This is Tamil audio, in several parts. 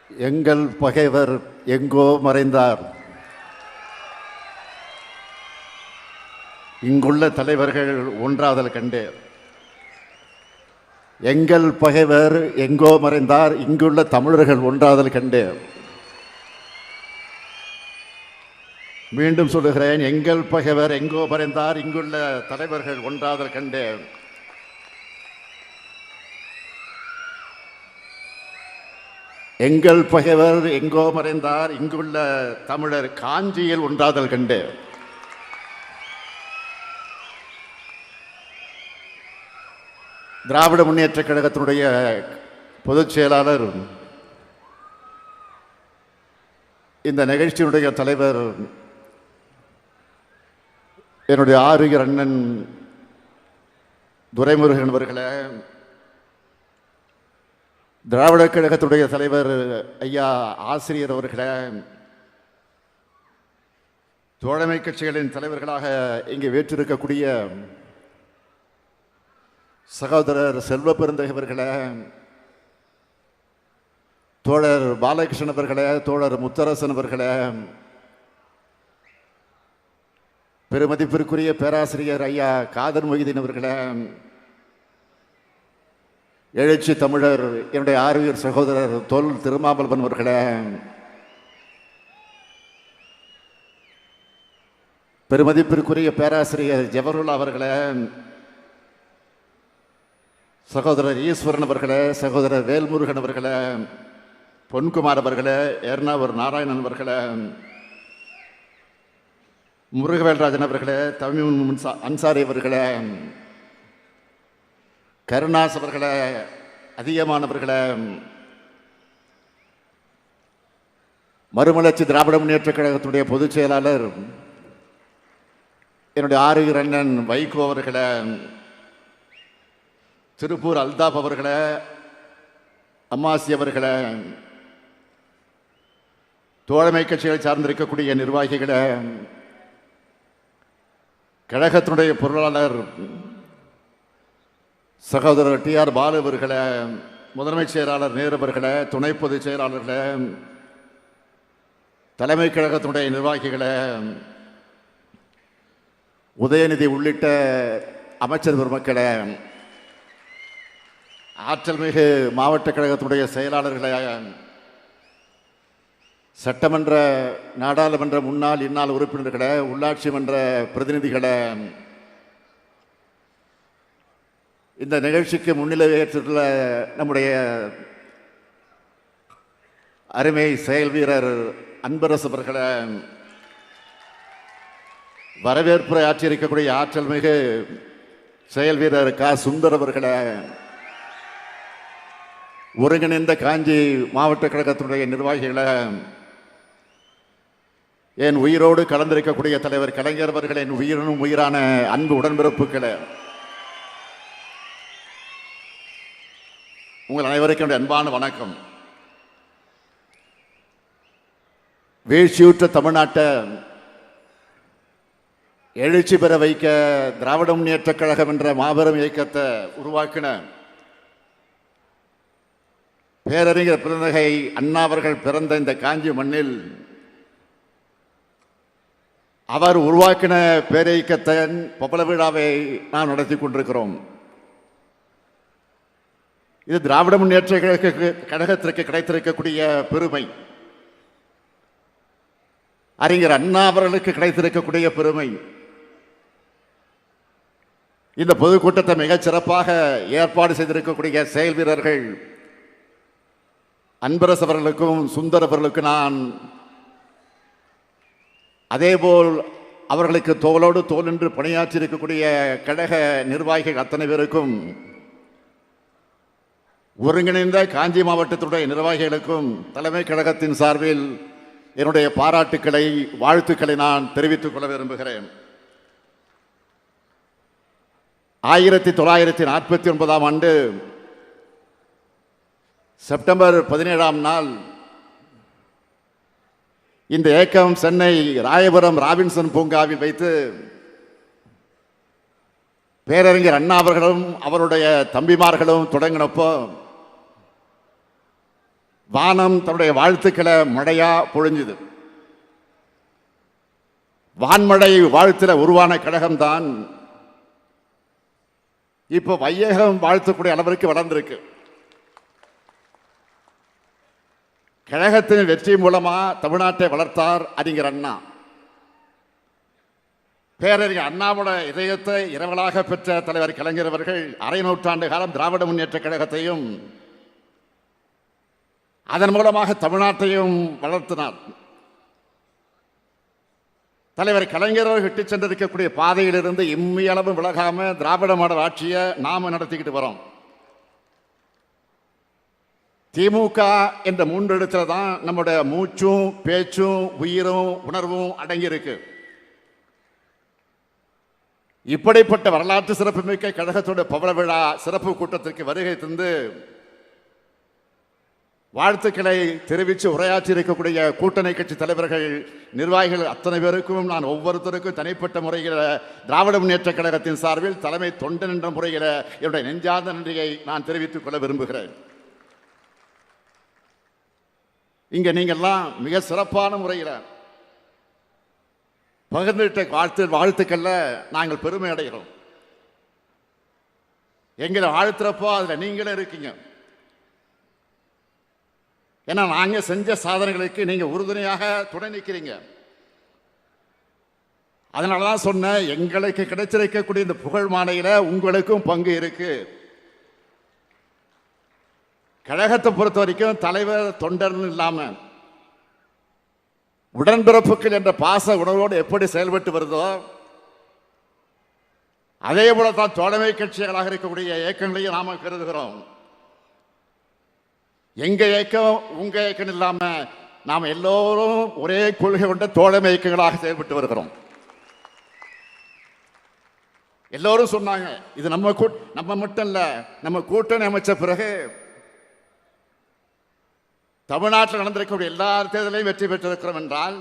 எங்கள் பகைவர் எங்கோ மறைந்தார். இங்குள்ள தலைவர்கள் ஒன்றாதல் கண்டேன். எங்கள் பகைவர் எங்கோ மறைந்தார், இங்குள்ள தமிழர்கள் ஒன்றாதல் கண்டேன். மீண்டும் சொல்லுகிறேன், எங்கள் பகைவர் எங்கோ மறைந்தார், இங்குள்ள தலைவர்கள் ஒன்றாதல் கண்டேன். எங்கள் பகைவர் எங்கோ மறைந்தார், இங்குள்ள தமிழர் காஞ்சியில் ஒன்றாதல் கண்டு. திராவிட முன்னேற்ற கழகத்தினுடைய பொதுச் செயலாளர், இந்த நிகழ்ச்சியினுடைய தலைவர், என்னுடைய ஆருயிர் அண்ணன் துரைமுருகன் அவர்களே, திராவிட கழகத்துடைய தலைவர் ஐயா ஆசிரியர் அவர்களே, தோழமை கட்சிகளின் தலைவர்களாக இங்கே வீற்றிருக்கக்கூடிய சகோதரர் செல்வ பெருந்தகை அவர்களே, தோழர் பாலகிருஷ்ணன் அவர்களே, தோழர் முத்தரசன் அவர்களே, பெருமதிப்பிற்குரிய பேராசிரியர் ஐயா காதர் மொய்தீன் அவர்களே, எழுச்சி தமிழர் என்னுடைய ஆருயிர் சகோதரர் தொல் திருமாவளவன் அவர்களே, பெருமதிப்பிற்குரிய பேராசிரியர் ஜவஹர்லால் அவர்களே, சகோதரர் ஈஸ்வரன் அவர்களே, சகோதரர் வேல்முருகன் அவர்களே, பொன்குமார் அவர்களே, ஏர்னாவூர் நாராயணன் அவர்களே, முருகவேல்ராஜன் அவர்களே, தமிழ் அன்சாரி அவர்களே, கருணாஸ் அவர்களே, அதிகமானவர்களே, மறுமலர்ச்சி திராவிட முன்னேற்ற கழகத்துடைய பொதுச் செயலாளர் என்னுடைய ஆருயிர் அண்ணன் வைகோ அவர்களே, திருப்பூர் அல்தாப் அவர்களே, அம்மாசி அவர்களே, தோழமை கட்சிகளை சார்ந்திருக்கக்கூடிய நிர்வாகிகளே, கழகத்தினுடைய பொருளாளர் சகோதரர் டி.ஆர். பாலு அவர்களே, முதன்மை செயலாளர் நேரு அவர்களே, துணை பொதுச் செயலாளர்களே, தலைமை கழகத்தினுடைய நிர்வாகிகளே, உதயநிதி உள்ளிட்ட அமைச்சர் பெருமக்களே, ஆற்றல் மிகு மாவட்ட கழகத்தினுடைய செயலாளர்களே, சட்டமன்ற நாடாளுமன்ற முன்னாள் இந்நாள் உறுப்பினர்களே, உள்ளாட்சி மன்ற பிரதிநிதிகளே, இந்த நிகழ்ச்சிக்கு முன்னிலை ஏற்றுள்ள நம்முடைய அருமை செயல் வீரர் அன்பரசு அவர்களே, வரவேற்புரை ஆற்றியிருக்கக்கூடிய ஆற்றல் மிகு செயல் வீரர் க. சுந்தர் அவர்களே, ஒருங்கிணைந்த காஞ்சி மாவட்ட கழகத்தினுடைய நிர்வாகிகளே, என் உயிரோடு கலந்திருக்கக்கூடிய தலைவர் கலைஞர் அவர்களின் உயிரினும் உயிரான அன்பு உடன்பிறப்புகளே, உங்கள் அனைவருக்கும் அன்பான வணக்கம். வீழ்ச்சியுற்ற தமிழ்நாட்டை எழுச்சி பெற வைக்க திராவிட முன்னேற்ற கழகம் என்ற மாபெரும் இயக்கத்தை உருவாக்கின பேரறிஞர் பெருந்தகை அண்ணா அவர்கள் பிறந்த இந்த காஞ்சி மண்ணில் அவர் உருவாக்கின பேரியக்கத்தின் பவள விழாவை நாம் நடத்தி கொண்டிருக்கிறோம். இது திராவிட முன்னேற்ற கழகத்திற்கு கிடைத்திருக்கக்கூடிய பெருமை, அறிஞர் அண்ணா அவர்களுக்கு கிடைத்திருக்கக்கூடிய பெருமை. இந்த பொதுக்கூட்டத்தை மிகச் சிறப்பாக ஏற்பாடு செய்திருக்கக்கூடிய செயல் வீரர்கள் அன்பரசு அவர்களுக்கும் சுந்தர் அவர்களுக்கு நான், அதேபோல் அவர்களுக்கு தோளோடு தோல் என்று பணியாற்றி இருக்கக்கூடிய கழக நிர்வாகிகள் அத்தனை பேருக்கும், ஒருங்கிணைந்த காஞ்சி மாவட்டத்துடைய நிர்வாகிகளுக்கும் தலைமை கழகத்தின் சார்பில் என்னுடைய பாராட்டுக்களை வாழ்த்துக்களை நான் தெரிவித்துக் கொள்ள விரும்புகிறேன். 1949ஆம் ஆண்டு செப்டம்பர் 17ஆம் நாள் இந்த இயக்கம் சென்னை ராயபுரம் ராபின்சன் பூங்காவில் வைத்து பேரறிஞர் அண்ணா அவர்களும் அவருடைய தம்பிமார்களும் தொடங்கினப்போ வானம் தன்னுடைய வாழ்த்துக்களை மழையா பொழிஞ்சுது. வான்மழை வாழ்த்துல உருவான கழகம்தான் இப்ப வையகம் வாழ்த்தக்கூடிய அளவிற்கு வளர்ந்திருக்கு. கழகத்தின் வெற்றி மூலமா தமிழ்நாட்டை வளர்த்தார் அறிஞர் அண்ணா. பேரறிஞர் அண்ணாவோட இதயத்தை இரவலாக பெற்ற தலைவர் கலைஞர் அவர்கள் அரை நூற்றாண்டு காலம் திராவிட முன்னேற்ற கழகத்தையும் அதன் மூலமாக தமிழ்நாட்டையும் வளர்த்தினார். தலைவர் கலைஞர் இட்டு சென்றிருக்கக்கூடிய பாதையிலிருந்து இம்மியளவும் விலகாம திராவிட மாடல் ஆட்சியை நாம நடத்திக்கிட்டு வரோம். திமுக என்ற மூன்று இடத்துல தான் நம்முடைய மூச்சும் பேச்சும் உயிரும் உணர்வும் அடங்கியிருக்கு. இப்படிப்பட்ட வரலாற்று சிறப்புமிக்க கழகத்தோட பவள விழா சிறப்பு கூட்டத்திற்கு வருகை தந்து வாழ்த்துக்களை தெரிவித்து உரையாற்றி இருக்கக்கூடிய கூட்டணி கட்சி தலைவர்கள், நிர்வாகிகள் அத்தனை பேருக்கும் நான் ஒவ்வொருத்தருக்கும் தனிப்பட்ட முறையில் திராவிட முன்னேற்ற கழகத்தின் சார்பில் தலைமை தொண்டன் என்ற முறையில் என்னுடைய நெஞ்சார்ந்த நன்றியை நான் தெரிவித்துக் கொள்ள விரும்புகிறேன். இங்க நீங்கள்லாம் மிக சிறப்பான முறையில் பகிர்ந்துட்ட வாழ்த்துக்கள்ல நாங்கள் பெருமை அடைகிறோம். எங்களை வாழ்த்துறப்போ அதுல நீங்களும் இருக்கீங்க. ஏன்னா நாங்க செஞ்ச சாதனைகளுக்கு நீங்க உறுதுணையாக துணை நிற்கிறீங்க. அதனாலதான் சொன்ன எங்களுக்கு கிடைச்சிருக்கக்கூடிய இந்த புகழ் மாலையில உங்களுக்கும் பங்கு இருக்கு. கழகத்தை பொறுத்த வரைக்கும் தலைவர் தொண்டர் இல்லாம உடன்பிறப்புகள் என்ற பாச உணர்வோடு எப்படி செயல்பட்டு வருதோ அதே போலத்தான் தோழமை கட்சிகளாக இருக்கக்கூடிய இயக்கங்களையும் நாம கருதுகிறோம். எங்க இயக்கம் உங்க இயக்கம் இல்லாம நாம் எல்லோரும் ஒரே கொள்கை கொண்ட தோழமை இயக்கங்களாக செயல்பட்டு வருகிறோம். எல்லோரும் சொன்னாங்க இது நம்ம மட்டும் இல்ல, நம்ம கூட்டணி அமைச்ச பிறகு தமிழ்நாட்டில் நடந்திருக்கக்கூடிய எல்லா தேர்தலையும் வெற்றி பெற்றிருக்கிறோம் என்றால்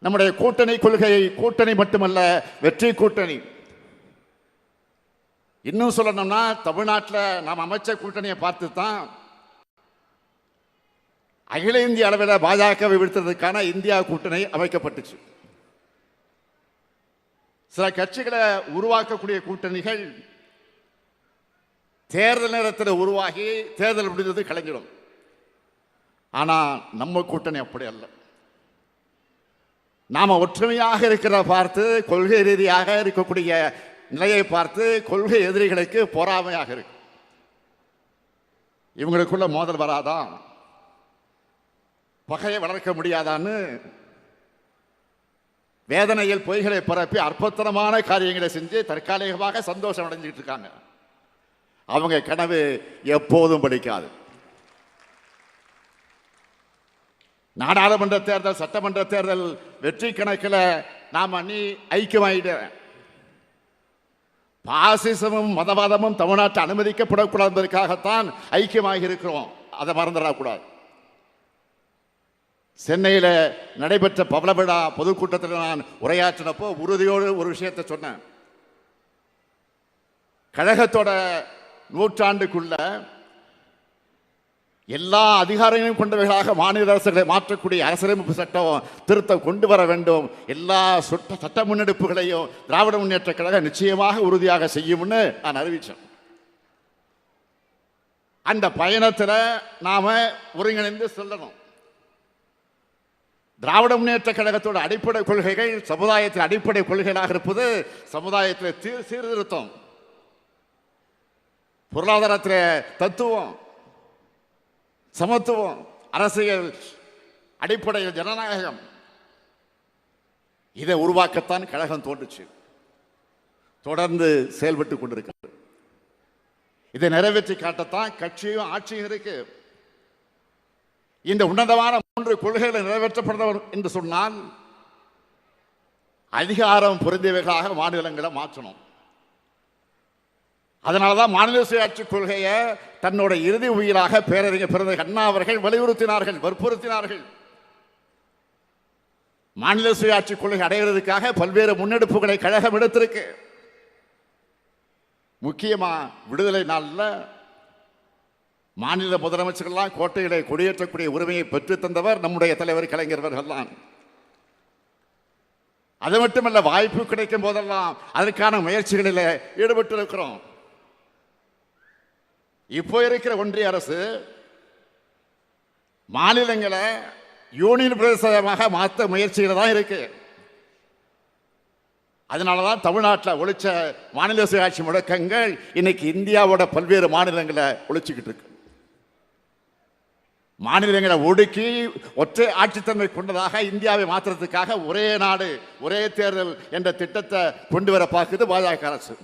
நம்முடைய கூட்டணி கொள்கை கூட்டணி மட்டுமல்ல, வெற்றி கூட்டணி. இன்னும் சொல்லணும்னா தமிழ்நாட்டில் நாம் அமைச்ச கூட்டணியை பார்த்து தான் அகில இந்திய அளவில் பாஜகவை வீழ்த்துறதுக்கான இந்தியா கூட்டணி அமைக்கப்பட்டுச்சு. சில கட்சிகளை உருவாக்கக்கூடிய கூட்டணிகள் தேர்தல் நேரத்தில் உருவாகி தேர்தல் முடிந்தது கலைஞ்சிடும். ஆனா நம்ம கூட்டணி அப்படி அல்ல. நாம ஒற்றுமையாக இருக்கிற பார்த்து கொள்கை ரீதியாக இருக்கக்கூடிய நிலையை பார்த்து கொள்கை எதிரிகளுக்கு பொறாமையாக இருக்கு. இவங்களுக்குள்ள மோதல் வராதா, பகையை வளர்க்க முடியாதான்னு வேதனையில் பொய்களை பரப்பி அற்புதமான காரியங்களை செஞ்சு தற்காலிகமாக சந்தோஷம் அடைஞ்சிட்டு இருக்காங்க. அவங்க கனவு எப்போதும் படிக்காது. நாடாளுமன்ற தேர்தல், சட்டமன்ற தேர்தல் வெற்றி கணக்கில் நாம் அணி ஐக்கியமாயிட பாசிசமும் மதவாதமும் தமிழ்நாட்டை அனுமதிக்கப்படக்கூடாது என்பதற்காகத்தான் ஐக்கியமாக இருக்கிறோம். அதை மறந்துடக்கூடாது. சென்னையில் நடைபெற்ற பவள விழா பொதுக்கூட்டத்தில் நான் உரையாற்றினப்போ உறுதியோடு ஒரு விஷயத்தை சொன்னேன். கழகத்தோட நூற்றாண்டுக்குள்ள எல்லா அதிகாரங்களையும் கொண்டவைகளாக மாநில அரசுகளை மாற்றக்கூடிய அரசியலமைப்பு சட்டம் திருத்தம் கொண்டு வர வேண்டும். எல்லா சட்ட முன்னெடுப்புகளையும் திராவிட முன்னேற்ற கழகம் நிச்சயமாக உறுதியாக செய்யும்னு நான் அறிவித்தேன். அந்த பயணத்தில் நாம ஒருங்கிணைந்து செல்லணும். திராவிட முன்னேற்ற கழகத்தோட அடிப்படை கொள்கைகள் சமுதாயத்தின் அடிப்படை கொள்கைகளாக இருப்பது சமுதாயத்தில் சீர்திருத்தம், பொருளாதாரத்தில் தத்துவம், சமத்துவம், அரசியல் அடிப்படையில் ஜனநாயகம். இதை உருவாக்கத்தான் கழகம் தோன்றுச்சு, தொடர்ந்து செயல்பட்டு கொண்டிருக்கிறது. இதை நிறைவேற்றி காட்டத்தான் கட்சியும் ஆட்சியும் இருக்கு. இந்த உன்னதமான 3 கொள்கைகளை நிறைவேற்றப்பட என்று சொன்னால் அதிகாரம் பொருந்தியவைகளாக மாநிலங்களை மாற்றணும். அதனால்தான் மாநில சுயாட்சி கொள்கையை தன்னோட இறுதி உயிராக பேரறிஞர் பெருந்தகை அண்ணா அவர்கள் வலியுறுத்தினார்கள், வற்புறுத்தினார்கள். மாநில சுயாட்சி கொள்கை அடைகிறதுக்காக பல்வேறு முன்னெடுப்புகளை கழகம் எடுத்திருக்கு. முக்கியமா விடுதலை நாளில் மாநில முதலமைச்சர்கள்லாம் கோட்டையிலே கொடியேற்றக்கூடிய உரிமையை பெற்று தந்தவர் நம்முடைய தலைவர் கலைஞர் அவர்கள்தான். அது மட்டுமல்ல, வாய்ப்பு கிடைக்கும் போதெல்லாம் அதற்கான முயற்சிகளில் ஈடுபட்டு இருக்கிறோம். இப்போ இருக்கிற ஒன்றிய அரசு மாநிலங்களை யூனியன் பிரதேசமாக மாற்ற முயற்சிகள் தான் இருக்கு. அதனாலதான் தமிழ்நாட்டில் ஒழிச்ச மாநில சுயாட்சி முழக்கங்கள் இன்னைக்கு இந்தியாவோட பல்வேறு மாநிலங்களை ஒழிச்சுக்கிட்டு இருக்கு. மாநிலங்களை ஒடுக்கி ஒற்றை ஆட்சித்தன்மை கொண்டதாக இந்தியாவை மாற்றுறதுக்காக ஒரே நாடு ஒரே தேர்தல் என்ற திட்டத்தை கொண்டு வர பார்க்குது பாஜக அரசு.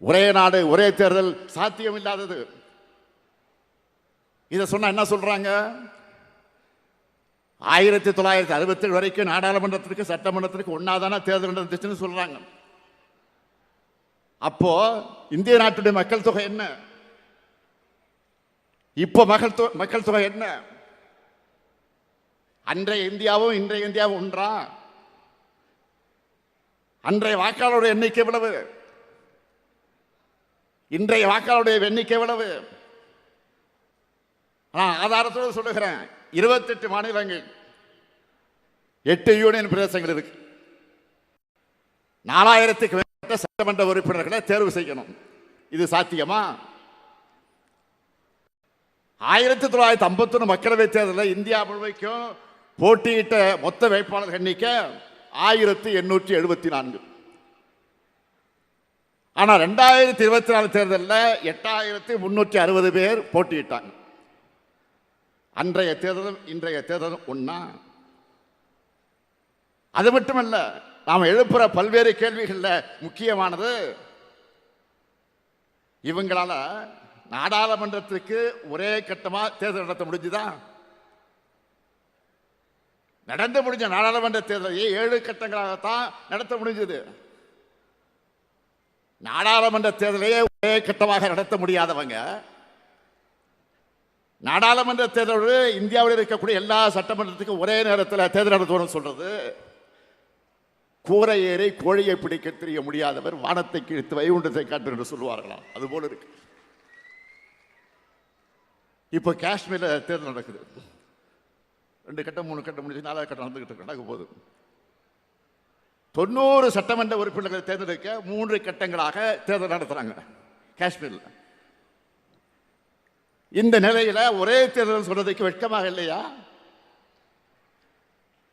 ஒரே நாடு ஒரே தேர்தல் சாத்தியம் இல்லாதது. இதை சொன்னா என்ன சொல்றாங்க? 1967 வரைக்கும் நாடாளுமன்றத்திற்கு சட்டமன்றத்திற்கு ஒன்னாதான தேர்தல் நடந்துச்சுன்னு சொல்றாங்க. அப்போ இந்திய நாட்டுடைய மக்கள் தொகை என்ன? இப்போ மக்கள் தொகை என்ன? அன்றைய இந்தியாவும் இன்றைய இந்தியாவும் ஒன்றா? அன்றைய வாக்காளருடைய எண்ணிக்கை எவ்வளவு? இன்றைய வாக்காளருடைய எண்ணிக்கை எவ்வளவு? நான் ஆதாரத்தோடு சொல்லுகிறேன். 28 மாநிலங்கள், 8 யூனியன் பிரதேசங்கள் இருக்கு. 4000க்கு மேற்பட்ட சட்டமன்ற உறுப்பினர்களை தேர்வு செய்யணும். இது சாத்தியமா? 1951 மக்களவை தேர்தலில் இந்தியா முழுமைக்கும் போட்டியிட்ட மொத்த வேட்பாளர் எண்ணிக்கை 1874. ஆனால் 2024 தேர்தலில் 8360 பேர் போட்டியிட்டாங்க. அன்றைய தேர்தலும் இன்றைய தேர்தலும் ஒன்னா? அது மட்டுமல்ல, நாம் எழுப்புற பல்வேறு கேள்விகளில் முக்கியமானது, இவங்களால நாடாளுமன்றத்திற்கு ஒரே கட்டமா தேர்தல் நடத்த முடிஞ்சுதா? நடந்து முடிஞ்ச நாடாளுமன்ற தேர்தலை 7 கட்டங்களாகத்தான் நடத்த முடிஞ்சது. நாடாளுமன்ற தேர்தலையே ஒரே கட்டமாக நடத்த முடியாதவங்க நாடாளுமன்ற தேர்தலோடு இந்தியாவில் இருக்கக்கூடிய எல்லா சட்டமன்றத்துக்கும் ஒரே நேரத்தில் தேர்தல் நடத்தணும்னு சொல்றது, கூரை ஏறி கோழியை பிடிக்க தெரிய முடியாதவர் வானத்தை கிழித்து வைகுண்டத்தை காட்டு என்று சொல்லுவார்களாம். அது போல இருக்கு. இப்போ காஷ்மீர்ல தேர்தல் நடக்குது. 2 கட்டம் 3 கட்டம் முடிஞ்சு 4வது கட்டம் நடக்க போகுது. 90 சட்டமன்ற உறுப்பினர்களை தேர்ந்தெடுக்க 3 கட்டங்களாக தேர்தல் நடத்துறாங்க காஷ்மீர்ல. இந்த நிலையில ஒரே தேர்தல் சொல்றதுக்கு வெட்கமாக இல்லையா?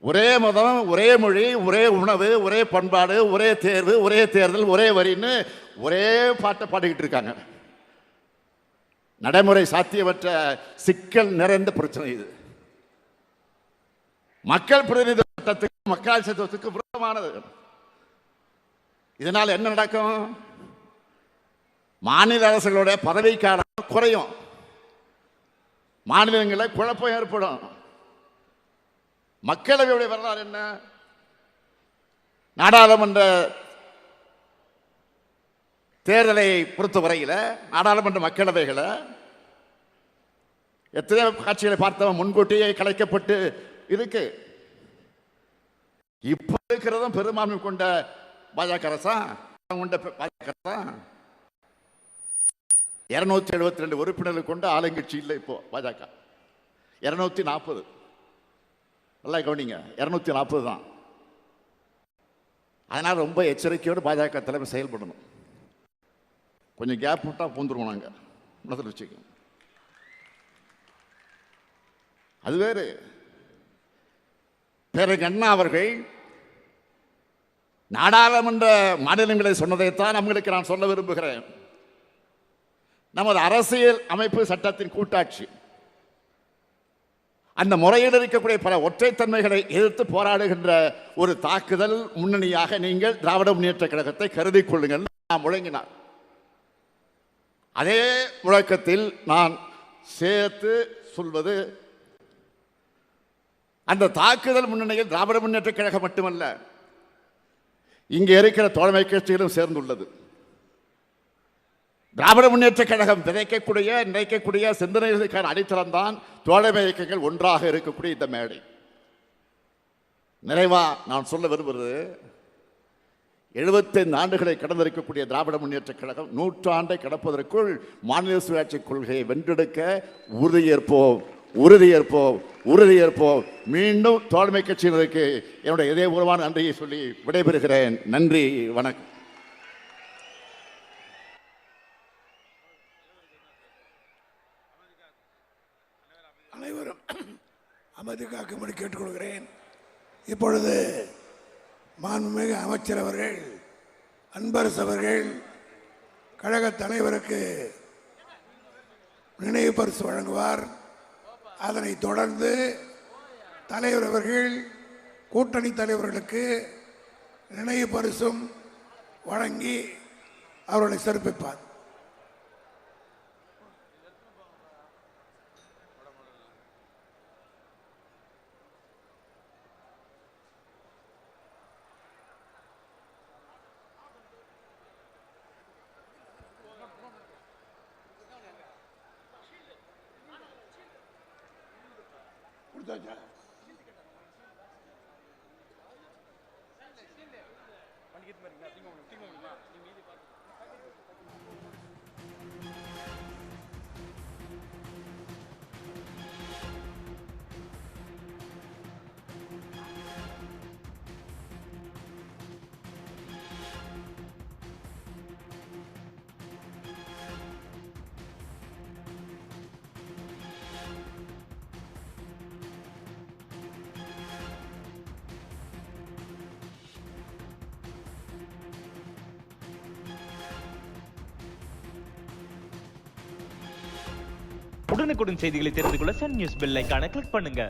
ஒரே மதம், ஒரே மொழி, ஒரே உணவு, ஒரே பண்பாடு, ஒரே தேர்வு, ஒரே தேர்தல், ஒரே வரின்னு ஒரே பாட்டை பாடிக்கிட்டு இருக்காங்க. நடைமுறை சாத்தியமற்ற சிக்கல் நிறைந்த பிரச்சனை இது. மக்கள் பிரதிநிதி சட்டத்துக்கு மக்கள் சட்டத்துக்கு விரோதமானது. இதனால் என்ன நடக்கும்? மாநில அரசுகளுடைய பதவிக்காலம் குறையும், மாநிலங்களில் குழப்பம் ஏற்படும். மக்களவையுடைய வரலாறு என்ன? நாடாளுமன்ற தேர்தலை பொறுத்தவரையில் நாடாளுமன்ற மக்களவைகளை எத்தனை காட்சிகளை பார்த்தவன் முன்கூட்டியே கலைக்கப்பட்டு இருக்கு. இப்ப இருக்கிறதும் பெரும்பான்மை கொண்ட பாஜக அரசா கொண்ட பாஜக அரசா 272 உறுப்பினர்கள் கொண்ட ஆளுங்கட்சி இல்லை. இப்போ பாஜக 240. நல்லா கவனிங்க, 240 தான். அதனால ரொம்ப எச்சரிக்கையோடு பாஜக தலைமை செயல்படணும். கொஞ்சம் கேப் விட்டா பூந்துருவோம் நாங்க, மனதில் வச்சுக்கோங்க. அது வேறு. பிறகு அண்ணா அவர்கள் நாடாளுமன்ற மாநிலங்களை சொன்னதைத்தான் நம்மளுக்கு நான் சொல்ல விரும்புகிறேன். நமது அரசியல் அமைப்பு சட்டத்தின் கூட்டாட்சி, அந்த முறையில் இருக்கக்கூடிய பல ஒற்றைத்தன்மைகளை எதிர்த்து போராடுகின்ற ஒரு தாக்குதல் முன்னணியாக நீங்கள் திராவிட முன்னேற்ற கழகத்தை கருதி கொள்ளுங்கள் நான் முழங்கினார். அதே முழக்கத்தில் நான் சேர்த்து சொல்வது, அந்த தாக்குதல் முன்னணியில் திராவிட முன்னேற்ற கழகம் மட்டுமல்ல, இங்கே இருக்கிற தோழமை கட்சிகளும் சேர்ந்துள்ளது. திராவிட முன்னேற்ற கழகம் நினைக்கக்கூடிய சிந்தனைகளுக்கான அடித்தளம் தான் தோழமை இயக்கங்கள் ஒன்றாக இருக்கக்கூடிய இந்த மேடை. நிறைவா நான் சொல்ல விரும்புவது, 75 ஆண்டுகளை கடந்திருக்கக்கூடிய திராவிட முன்னேற்றக் கழகம் 100 ஆண்டை கடப்பதற்குள் மாநில சுயாட்சி கொள்கையை வென்றெடுக்க உறுதியேற்போம். மீண்டும் தோழமை கட்சியினருக்கு என்னுடைய இதயபூர்வமான நன்றியை சொல்லி விடைபெறுகிறேன். நன்றி, வணக்கம். அனைவரும் அமைதி காக்கும்படி கேட்டுக்கொள்கிறேன். இப்பொழுது மாண்புமிகு அமைச்சர் அவர்கள், அன்பரசு அவர்கள் கழக தலைவருக்கு நினைவு பரிசு வழங்குவார். அதனைத் தொடர்ந்து தலைவர் அவர்கள் கூட்டணி தலைவர்களுக்கு நினைவு பரிசும் வழங்கி அவர்களை சிறப்பிப்பார். உடனுக்குடன் செய்திகளை தெரிந்து கொள்ள சன் நியூஸ் பெல் ஐகானை கிளிக் பண்ணுங்க.